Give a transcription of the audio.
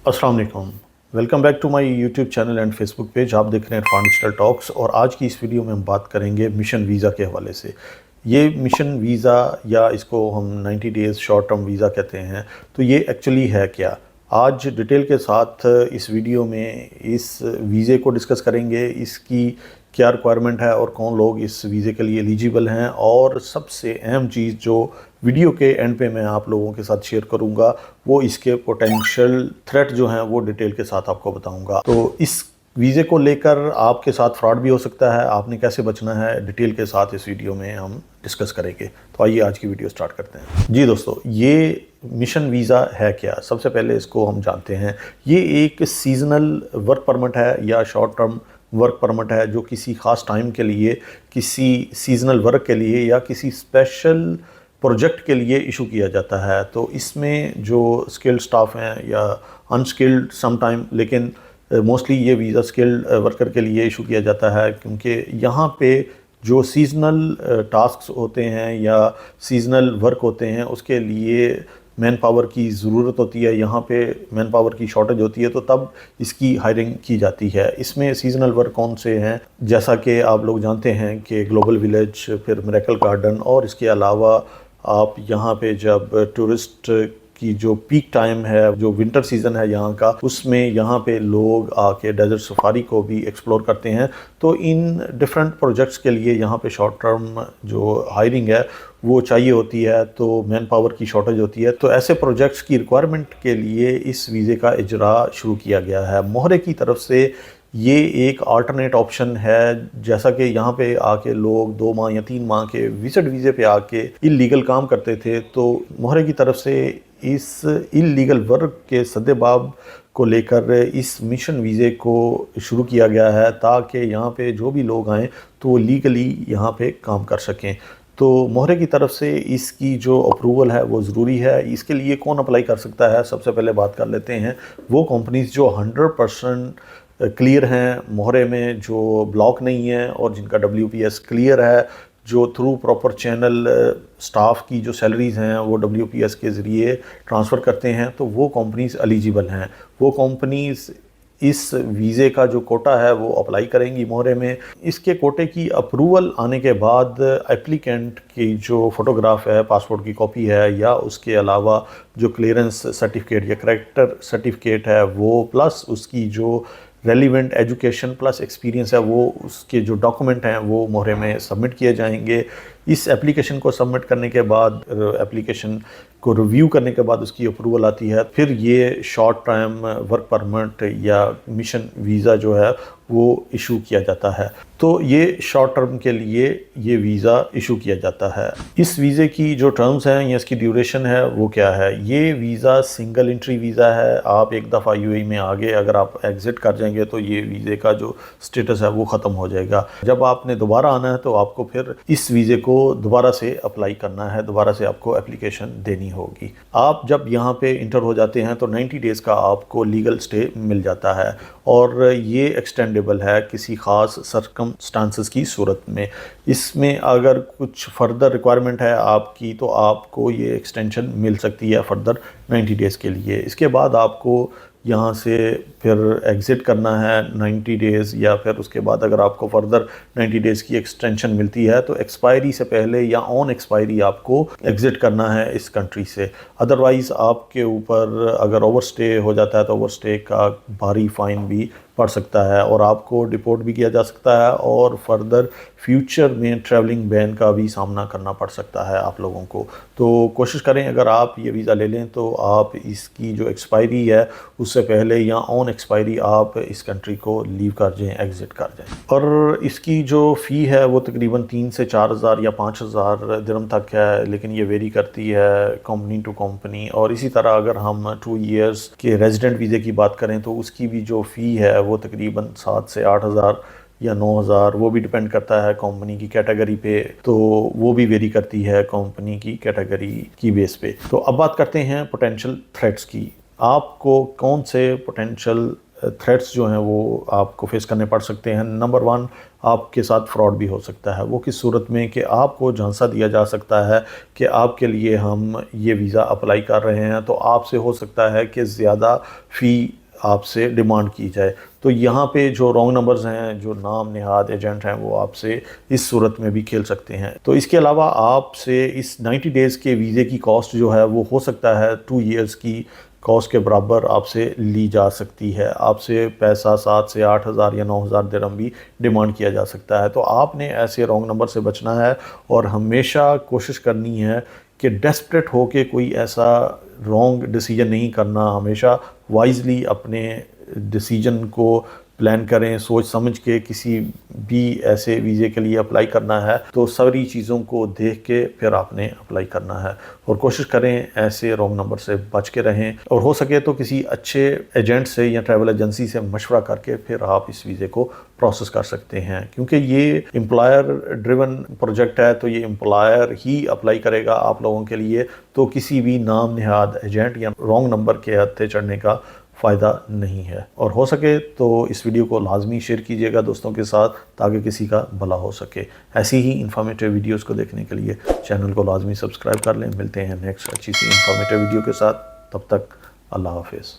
अस्सलाम वालेकुम। Welcome back to my YouTube channel and Facebook page. आप देख रहे हैं इरफान डिजिटल टॉक्स और आज की इस वीडियो में हम बात करेंगे मिशन वीज़ा के हवाले से। ये मिशन वीज़ा या इसको हम 90 डेज़ शॉर्ट टर्म वीज़ा कहते हैं, तो ये एक्चुअली है क्या? आज डिटेल के साथ इस वीडियो में इस वीज़े को डिस्कस करेंगे, इसकी क्या रिक्वायरमेंट है और कौन लोग इस वीज़े के लिए एलिजिबल हैं, और सबसे अहम चीज़ जो वीडियो के एंड पे मैं आप लोगों के साथ शेयर करूंगा वो इसके पोटेंशियल थ्रेट जो हैं वो डिटेल के साथ आपको बताऊंगा। तो इस वीज़े को लेकर आपके साथ फ्रॉड भी हो सकता है, आपने कैसे बचना है डिटेल के साथ इस वीडियो में हम डिस्कस करेंगे। तो आइए आज की वीडियो स्टार्ट करते हैं। जी दोस्तों, ये मिशन वीज़ा है क्या? सबसे पहले इसको हम जानते हैं। ये एक सीजनल वर्क परमिट है या शॉर्ट टर्म वर्क परमिट है जो किसी ख़ास टाइम के लिए, किसी सीजनल वर्क के लिए या किसी स्पेशल प्रोजेक्ट के लिए इशू किया जाता है। तो इसमें जो स्किल्ड स्टाफ हैं या अनस्किल्ड सम टाइम, लेकिन मोस्टली ये वीज़ा स्किल्ड वर्कर के लिए इशू किया जाता है, क्योंकि यहाँ पे जो सीजनल टास्क्स होते हैं या सीजनल वर्क होते हैं उसके लिए मैन पावर की ज़रूरत होती है। यहाँ पे मैन पावर की शॉर्टेज होती है, तो तब इसकी हायरिंग की जाती है। इसमें सीजनल वर्क कौन से हैं, जैसा कि आप लोग जानते हैं कि ग्लोबल विलेज, फिर मिरेकल गार्डन, और इसके अलावा आप यहाँ पे जब टूरिस्ट की जो पीक टाइम है, जो विंटर सीज़न है यहाँ का, उसमें यहाँ पे लोग आके डेजर्ट सफारी को भी एक्सप्लोर करते हैं। तो इन डिफरेंट प्रोजेक्ट्स के लिए यहाँ पे शॉर्ट टर्म जो हायरिंग है वो चाहिए होती है, तो मैन पावर की शॉर्टेज होती है। तो ऐसे प्रोजेक्ट्स की रिक्वायरमेंट के लिए इस वीज़े का इजरा शुरू किया गया है। मोहरे की तरफ से ये एक अल्टरनेट ऑप्शन है, जैसा कि यहाँ पे आके लोग 2 माह या 3 माह के विजिट वीज़े पे आके इल्लीगल काम करते थे। तो मोहरे की तरफ से इस इल्लीगल वर्क के सद्देबाब को लेकर इस मिशन वीज़े को शुरू किया गया है, ताकि यहाँ पे जो भी लोग आएँ तो वो लीगली यहाँ पे काम कर सकें। तो मोहरे की तरफ से इसकी जो अप्रूवल है वो ज़रूरी है। इसके लिए कौन अप्लाई कर सकता है, सबसे पहले बात कर लेते हैं। वो कंपनीज़ जो 100% क्लियर हैं मोहरे में, जो ब्लॉक नहीं है और जिनका WPS क्लियर है, जो थ्रू प्रॉपर चैनल स्टाफ की जो सैलरीज़ हैं वो WPS के ज़रिए ट्रांसफ़र करते हैं, तो वो कंपनीज़ एलिजिबल हैं। वो कंपनीज़ इस वीज़े का जो कोटा है वो अप्लाई करेंगी मोहरे में। इसके कोटे की अप्रूवल आने के बाद एप्लीकेंट की जो फ़ोटोग्राफ है, पासपोर्ट की कॉपी है, या उसके अलावा जो क्लियरेंस सर्टिफिकेट या करैक्टर सर्टिफिकेट है वो, प्लस उसकी जो रेलिवेंट एजुकेशन प्लस एक्सपीरियंस है, वो उसके जो डॉक्यूमेंट हैं वो मोहरे में सबमिट किए जाएंगे। इस एप्लीकेशन को सबमिट करने के बाद, एप्लीकेशन को रिव्यू करने के बाद उसकी अप्रूवल आती है। फिर ये शॉर्ट टर्म वर्क परमिट या मिशन वीज़ा जो है वो इशू किया जाता है। तो ये शॉर्ट टर्म के लिए ये वीज़ा इशू किया जाता है। इस वीज़े की जो टर्म्स हैं या इसकी ड्यूरेशन है वो क्या है? ये वीज़ा सिंगल एंट्री वीज़ा है। आप एक दफ़ा UAE में आ गए, अगर आप एग्ज़िट कर जाएंगे तो ये वीज़े का जो स्टेटस है वो ख़त्म हो जाएगा। जब आपने दोबारा आना है तो आपको फिर इस वीज़े को दोबारा से अप्लाई करना है, दोबारा से आपको एप्लीकेशन देनी होगी। आप जब यहाँ पे इंटर हो जाते हैं तो 90 डेज़ का आपको लीगल स्टे मिल जाता है, और ये एक्सटेंडेबल है किसी ख़ास सर्कमस्टांसेस की सूरत में। इसमें अगर कुछ फर्दर रिक्वायरमेंट है आपकी तो आपको ये एक्सटेंशन मिल सकती है फर्दर 90 डेज़ के लिए। इसके बाद आपको यहाँ से फिर एग्ज़िट करना है 90 डेज़, या फिर उसके बाद अगर आपको फर्दर 90 डेज़ की एक्सटेंशन मिलती है तो एक्सपायरी से पहले या ऑन एक्सपायरी आपको एग्ज़िट करना है इस कंट्री से। अदरवाइज़ आपके ऊपर अगर ओवरस्टे हो जाता है तो ओवरस्टे का भारी फ़ाइन भी पड़ सकता है, और आपको डिपोर्ट भी किया जा सकता है, और फर्दर फ्यूचर में ट्रैवलिंग बैन का भी सामना करना पड़ सकता है आप लोगों को। तो कोशिश करें अगर आप ये वीज़ा ले लें तो आप इसकी जो एक्सपायरी है उससे पहले या ऑन एक्सपायरी आप इस कंट्री को लीव कर जाएँ, एग्ज़िट कर जाएँ। और इसकी जो फ़ी है वो तकरीबन 3 से 4 हज़ार या 5 हज़ार दिरहम तक है, लेकिन ये वेरी करती है कंपनी टू कंपनी। और इसी तरह अगर हम 2 इयर्स के रेजिडेंट वीज़े की बात करें तो उसकी भी जो फ़ी है वो तकरीबन 7 से 8 हज़ार या 9 हज़ार, वो भी डिपेंड करता है कंपनी की कैटेगरी पे, तो वो भी वेरी करती है कंपनी की कैटेगरी की बेस पे। तो अब बात करते हैं पोटेंशियल थ्रेट्स की। आपको कौन से पोटेंशियल تھریٹس جو ہیں وہ آپ کو فیس کرنے پڑ سکتے ہیں۔ نمبر 1، آپ کے ساتھ فراڈ بھی ہو سکتا ہے۔ وہ کس صورت میں کہ آپ کو جھانسا دیا جا سکتا ہے کہ آپ کے لیے ہم یہ ویزا اپلائی کر رہے ہیں، تو آپ سے ہو سکتا ہے کہ زیادہ فی آپ سے ڈیمانڈ کی جائے۔ تو یہاں پہ جو رانگ نمبرز ہیں، جو نام نہاد ایجنٹ ہیں، وہ آپ سے اس صورت میں بھی کھیل سکتے ہیں۔ تو اس کے علاوہ آپ سے اس 90 ڈیز کے ویزے کی کاسٹ جو ہے وہ ہو سکتا ہے 2 ایئرز کی کاسٹ کے برابر آپ سے لی جا سکتی ہے۔ آپ سے پیسہ 7 سے 8 ہزار یا 9 ہزار درہم بھی ڈیمانڈ کیا جا سکتا ہے۔ تو آپ نے ایسے رانگ نمبر سے بچنا ہے اور ہمیشہ کوشش کرنی ہے کہ ڈیسپریٹ ہو کے کوئی ایسا رانگ ڈیسیجن نہیں کرنا۔ ہمیشہ وائزلی اپنے ڈیسیجن کو پلان کریں، سوچ سمجھ کے کسی بھی ایسے ویزے کے لیے اپلائی کرنا ہے تو ساری چیزوں کو دیکھ کے پھر آپ نے اپلائی کرنا ہے، اور کوشش کریں ایسے رانگ نمبر سے بچ کے رہیں، اور ہو سکے تو کسی اچھے ایجنٹ سے یا ٹریول ایجنسی سے مشورہ کر کے پھر آپ اس ویزے کو پروسیس کر سکتے ہیں، کیونکہ یہ امپلائر ڈریون پروجیکٹ ہے، تو یہ امپلائر ہی اپلائی کرے گا آپ لوگوں کے لیے، تو کسی بھی نام نہاد ایجنٹ یا رانگ نمبر کے ہتھے چڑھنے کا فائدہ نہیں ہے۔ اور ہو سکے تو اس ویڈیو کو لازمی شیئر کیجیے گا دوستوں کے ساتھ تاکہ کسی کا بھلا ہو سکے۔ ایسی ہی انفارمیٹیو ویڈیوز کو دیکھنے کے لیے چینل کو لازمی سبسکرائب کر لیں۔ ملتے ہیں نیکسٹ اچھی سی انفارمیٹیو ویڈیو کے ساتھ، تب تک اللہ حافظ۔